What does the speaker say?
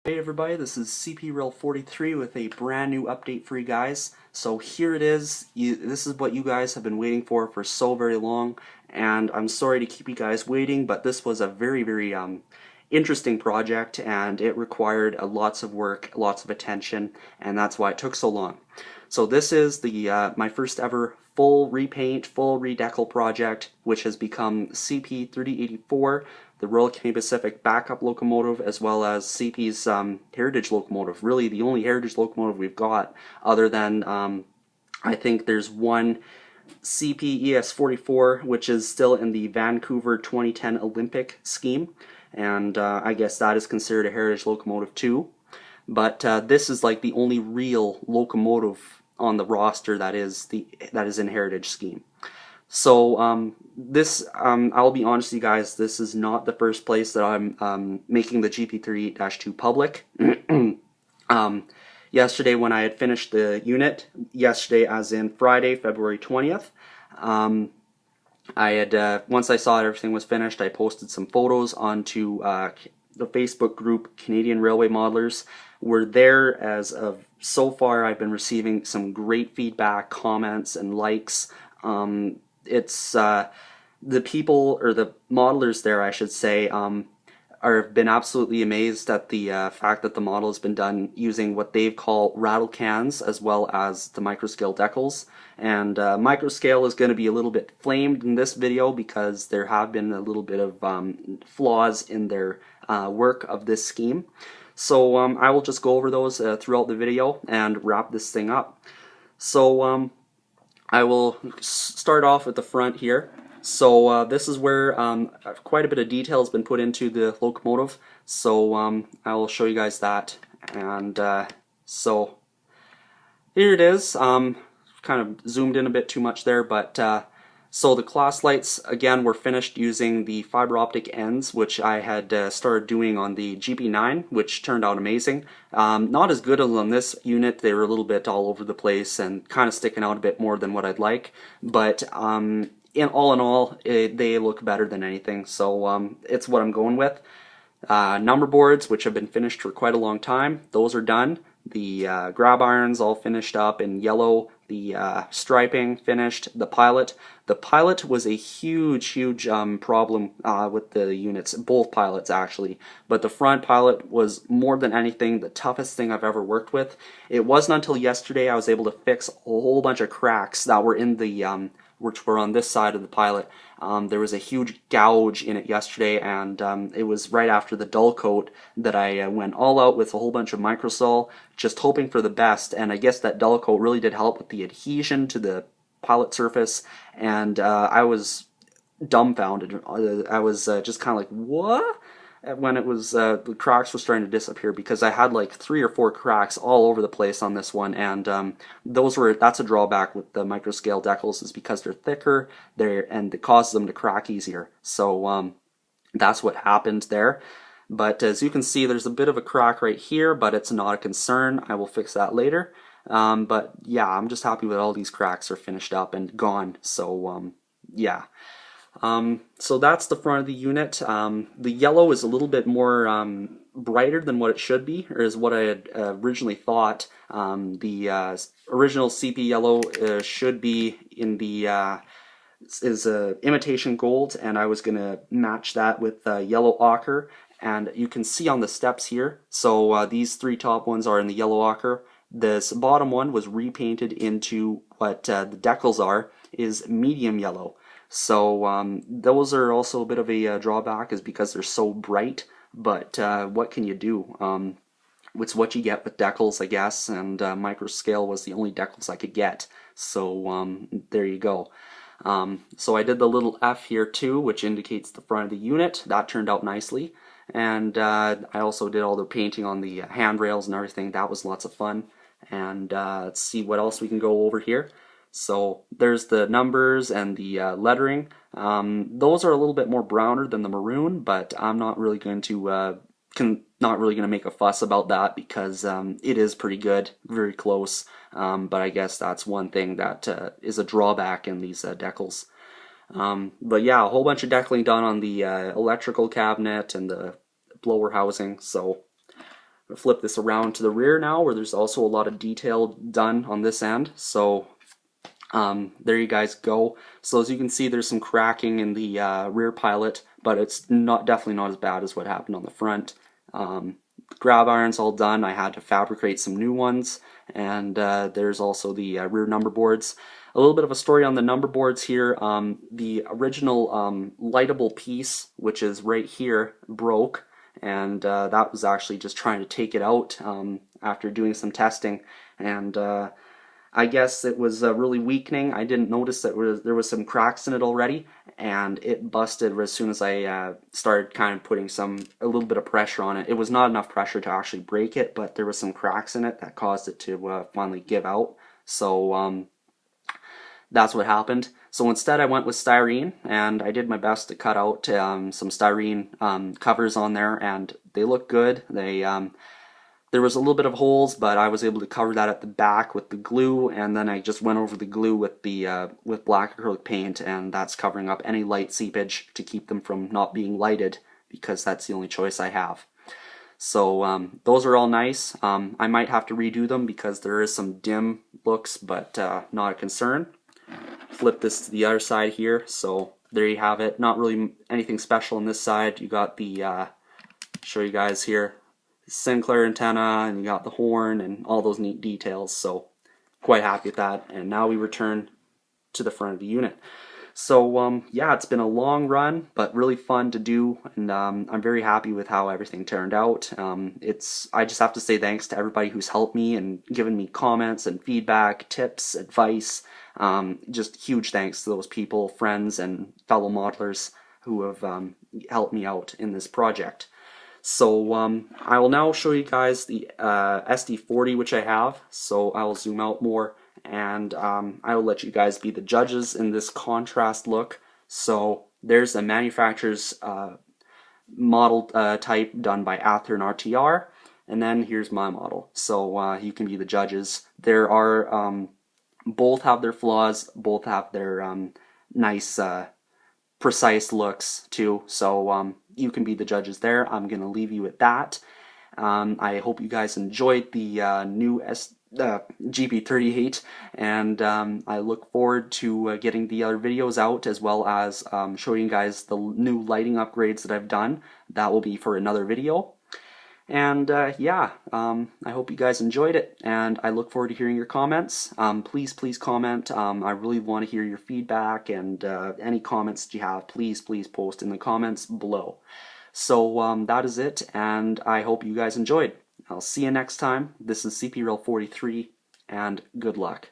Hey everybody, this is CPR43 with a brand new update for you guys. So here it is. This is what you guys have been waiting for so very long, and I'm sorry to keep you guys waiting, but this was a very interesting project, and it required lots of work, lots of attention, and that's why it took so long. So this is the my first ever full repaint, full redecal project, which has become CP3084, the Royal Canadian Pacific backup locomotive, as well as CP's heritage locomotive. Really the only heritage locomotive we've got, other than I think there's one CP ES44, which is still in the Vancouver 2010 Olympic scheme, and I guess that is considered a heritage locomotive too. But this is like the only real locomotive on the roster that is in heritage scheme. So I'll be honest with you guys, this is not the first place that I'm making the GP38-2 public. Yesterday when I had finished the unit, yesterday as in Friday, February 20th, I had once I saw everything was finished, I posted some photos onto the Facebook group Canadian Railway Modelers. We're there as of so far. I've been receiving some great feedback, comments, and likes. It's the people, or the modelers there, I should say, have been absolutely amazed at the fact that the model has been done using what they've called rattle cans as well as the microscale decals. And microscale is going to be a little bit flamed in this video because there have been a little bit of flaws in their work of this scheme. So I will just go over those throughout the video and wrap this thing up. So I will start off at the front here. So this is where quite a bit of detail has been put into the locomotive. So I will show you guys that. And so here it is. Kind of zoomed in a bit too much there, but so the cross lights again were finished using the fiber optic ends, which I had started doing on the GP9, which turned out amazing. Not as good as on this unit. They were a little bit all over the place and kind of sticking out a bit more than what I'd like, but in all, they look better than anything, so it's what I'm going with. Number boards, which have been finished for quite a long time, those are done. The grab irons all finished up in yellow, the striping finished, the pilot. The pilot was a huge problem with the units, both pilots actually, but the front pilot was more than anything the toughest thing I've ever worked with. It wasn't until yesterday I was able to fix a whole bunch of cracks that were in the which were on this side of the pilot. There was a huge gouge in it yesterday, and it was right after the dull coat that I went all out with a whole bunch of microsol, just hoping for the best, and I guess that dull coat really did help with the adhesion to the pilot surface, and I was dumbfounded. I was just kind of like, what? When it was the cracks were starting to disappear, because I had like 3 or 4 cracks all over the place on this one, and that's a drawback with the microscale decals, is because they're thicker and it causes them to crack easier. So that's what happened there. But as you can see, there's a bit of a crack right here, but it's not a concern. I will fix that later. But yeah, I'm just happy with all these cracks are finished up and gone. So yeah. So that's the front of the unit. The yellow is a little bit more brighter than what it should be, or is what I had originally thought. The original CP yellow should be in the is imitation gold, and I was gonna match that with yellow ochre. And you can see on the steps here, so these 3 top ones are in the yellow ochre. This bottom one was repainted into what the decals is medium yellow. So those are also a bit of a drawback, is because they're so bright, but what can you do? It's what you get with decals, I guess, and microscale was the only decals I could get, so there you go. So I did the little F here too, which indicates the front of the unit. That turned out nicely, and I also did all the painting on the handrails and everything. That was lots of fun. And let's see what else we can go over here. So there's the numbers and the lettering. Those are a little bit more browner than the maroon, but I'm not really going to make a fuss about that, because it is pretty good, very close. But I guess that's one thing that is a drawback in these decals. But yeah, a whole bunch of decaling done on the electrical cabinet and the blower housing. So flip this around to the rear now, where there's also a lot of detail done on this end. So there you guys go. So as you can see, there's some cracking in the rear pilot, but it's definitely not as bad as what happened on the front. Grab iron's all done. I had to fabricate some new ones, and there's also the rear number boards. A little bit of a story on the number boards here. The original lightable piece, which is right here, broke, and that was actually just trying to take it out after doing some testing, and I guess it was really weakening. I didn't notice that there was some cracks in it already, and it busted as soon as I started kind of putting a little bit of pressure on it. It was not enough pressure to actually break it, but there was some cracks in it that caused it to finally give out. So that's what happened. So instead I went with styrene, and I did my best to cut out some styrene covers on there, and they look good. There was a little bit of holes, but I was able to cover that at the back with the glue, and then I just went over the glue with the with black acrylic paint, and that's covering up any light seepage to keep them from not being lighted, because that's the only choice I have. So those are all nice. I might have to redo them because there is some dim looks, but not a concern. Flip this to the other side here. So there you have it. Not really anything special on this side. You got the show you guys here, Sinclair antenna, and you got the horn and all those neat details. So quite happy with that. And now we return to the front of the unit. So yeah, it's been a long run, but really fun to do, and I'm very happy with how everything turned out. I just have to say thanks to everybody who's helped me and given me comments and feedback, tips, advice. Just huge thanks to those people, friends, and fellow modelers who have helped me out in this project. So I will now show you guys the SD40 which I have. So I will zoom out more, and I will let you guys be the judges in this contrast look. So there's a manufacturer's model type done by Ather and RTR, and then here's my model. So you can be the judges. There are both have their flaws, both have their nice precise looks too, so you can be the judges there. I'm gonna leave you at that. I hope you guys enjoyed the new GP38, and I look forward to getting the other videos out, as well as showing you guys the new lighting upgrades that I've done. That will be for another video. And yeah, I hope you guys enjoyed it, and I look forward to hearing your comments. Please comment. I really want to hear your feedback, and any comments that you have, please post in the comments below. So that is it, and I hope you guys enjoyed. I'll see you next time. This is CPR43, and good luck.